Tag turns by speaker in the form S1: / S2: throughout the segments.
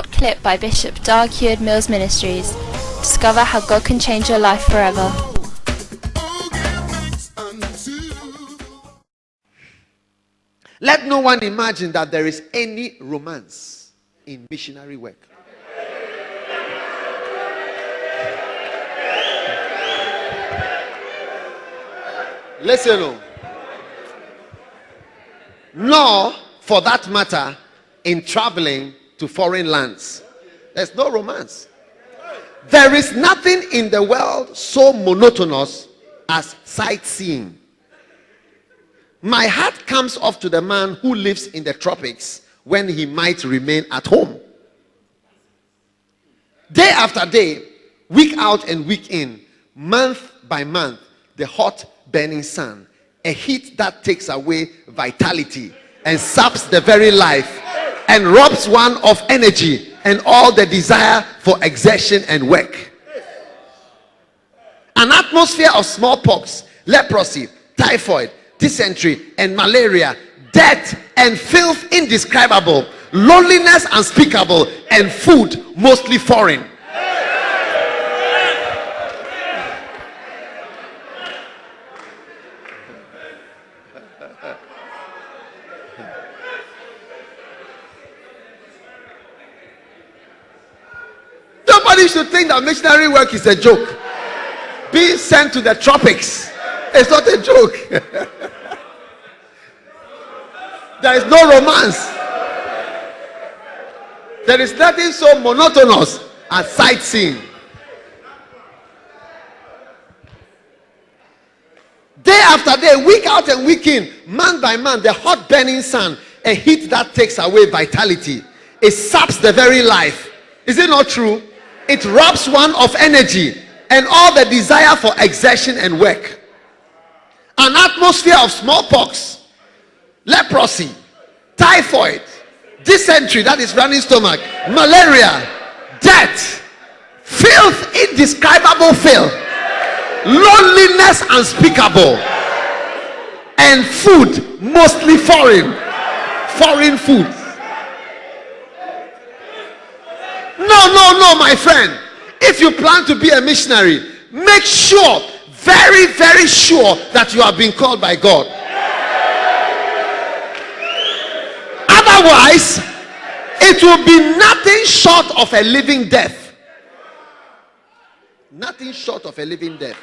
S1: short clip by Bishop Dag Heward-Mills Ministries. Discover how God can change your life forever.
S2: Let no one imagine that there is any romance in missionary work. Listen, nor, for that matter, in traveling to foreign lands. There's no romance. There is nothing in the world so monotonous as sightseeing. My heart comes off to the man who lives in the tropics when he might remain at home. Day after day, week out and week in, month by month, the hot burning sun, a heat that takes away vitality and saps the very life and robs one of energy and all the desire for exertion and work. An atmosphere of smallpox, leprosy, typhoid, dysentery and malaria, death and filth indescribable, loneliness unspeakable, and food mostly foreign. Nobody should think that missionary work is a joke. Being sent to the tropics, it's not a joke. There is no romance. There is nothing so monotonous as sightseeing. Day after day, week out and week in, month by month, the hot burning sun, a heat that takes away vitality. It saps the very life. Is it not true? It robs one of energy and all the desire for exertion and work. An atmosphere of smallpox, leprosy, typhoid, dysentery, that is running stomach, malaria, death, filth, indescribable filth, loneliness unspeakable, and food mostly foreign food. No, my friend. If you plan to be a missionary, make sure, very, very sure, that you have been called by God. Otherwise, it will be nothing short of a living death. Nothing short of a living death.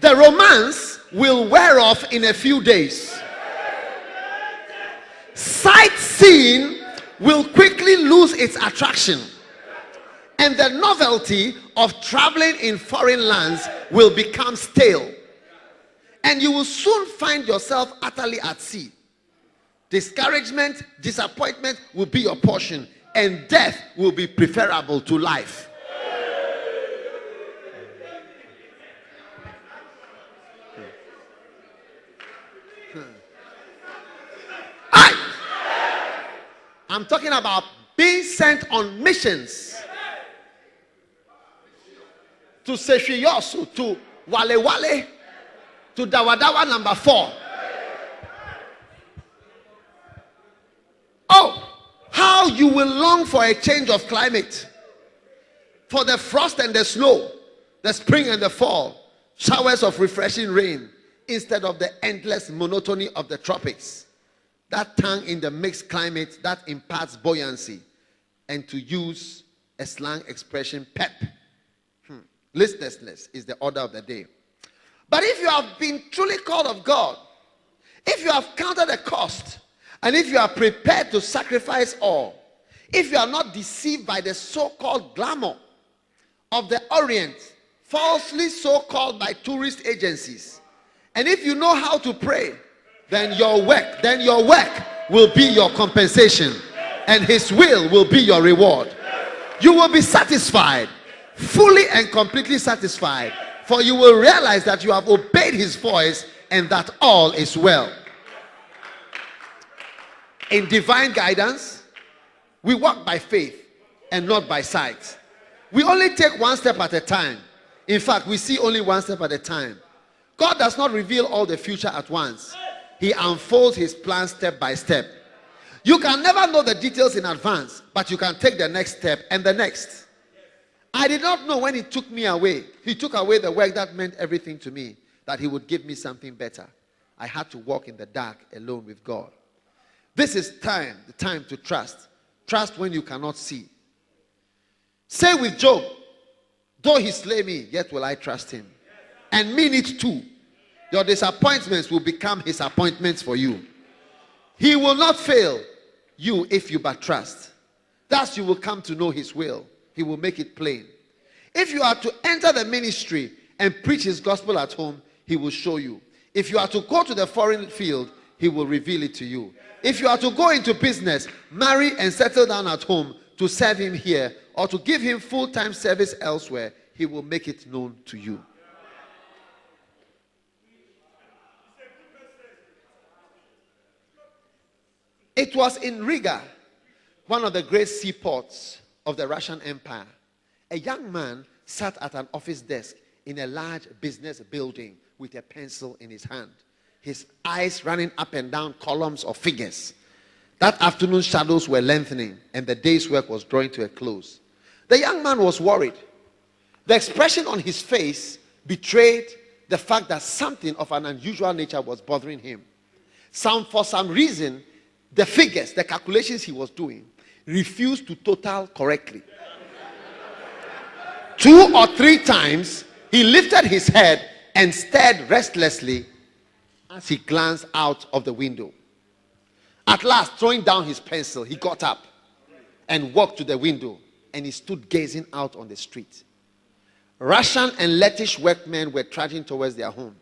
S2: The romance will wear off in a few days. Sightseeing will quickly lose its attraction, and the novelty of traveling in foreign lands will become stale, and you will soon find yourself utterly at sea. Discouragement, disappointment will be your portion, and death will be preferable to life. I'm talking about being sent on missions to Seshiyosu, to Wale Wale, to Dawadawa number 4. Oh, how you will long for a change of climate, for the frost and the snow, the spring and the fall, showers of refreshing rain, instead of the endless monotony of the tropics. That tongue in the mixed climate that imparts buoyancy, and to use a slang expression, pep. Listlessness is the order of the day. But if you have been truly called of God, if you have counted the cost, and if you are prepared to sacrifice all, if you are not deceived by the so-called glamour of the Orient, falsely so-called by tourist agencies, and if you know how to pray, then your work will be your compensation, and his will be your reward. You will be satisfied, fully and completely satisfied, for you will realize that you have obeyed his voice and that all is well. In divine guidance, we walk by faith and not by sight. We only take one step at a time. In fact, we see only one step at a time. God does not reveal all the future at once. He unfolds his plan step by step. You can never know the details in advance, but you can take the next step and the next. I did not know when he took me away. He took away the work that meant everything to me, that he would give me something better. I had to walk in the dark alone with God. This is the time to trust. Trust when you cannot see. Say with Job, though he slay me, yet will I trust him. And mean it too. Your disappointments will become his appointments for you. He will not fail you if you but trust. Thus you will come to know his will. He will make it plain. If you are to enter the ministry and preach his gospel at home, he will show you. If you are to go to the foreign field, he will reveal it to you. If you are to go into business, marry and settle down at home to serve him here, or to give him full-time service elsewhere, he will make it known to you. It was in Riga, one of the great seaports of the Russian Empire. A young man sat at an office desk in a large business building with a pencil in his hand, his eyes running up and down columns of figures. That afternoon shadows were lengthening and the day's work was drawing to a close. The young man was worried. The expression on his face betrayed the fact that something of an unusual nature was bothering him. For some reason, the figures, the calculations he was doing, refused to total correctly. 2 or 3 times, he lifted his head and stared restlessly as he glanced out of the window. At last, throwing down his pencil, he got up and walked to the window, and he stood gazing out on the street. Russian and Lettish workmen were trudging towards their home.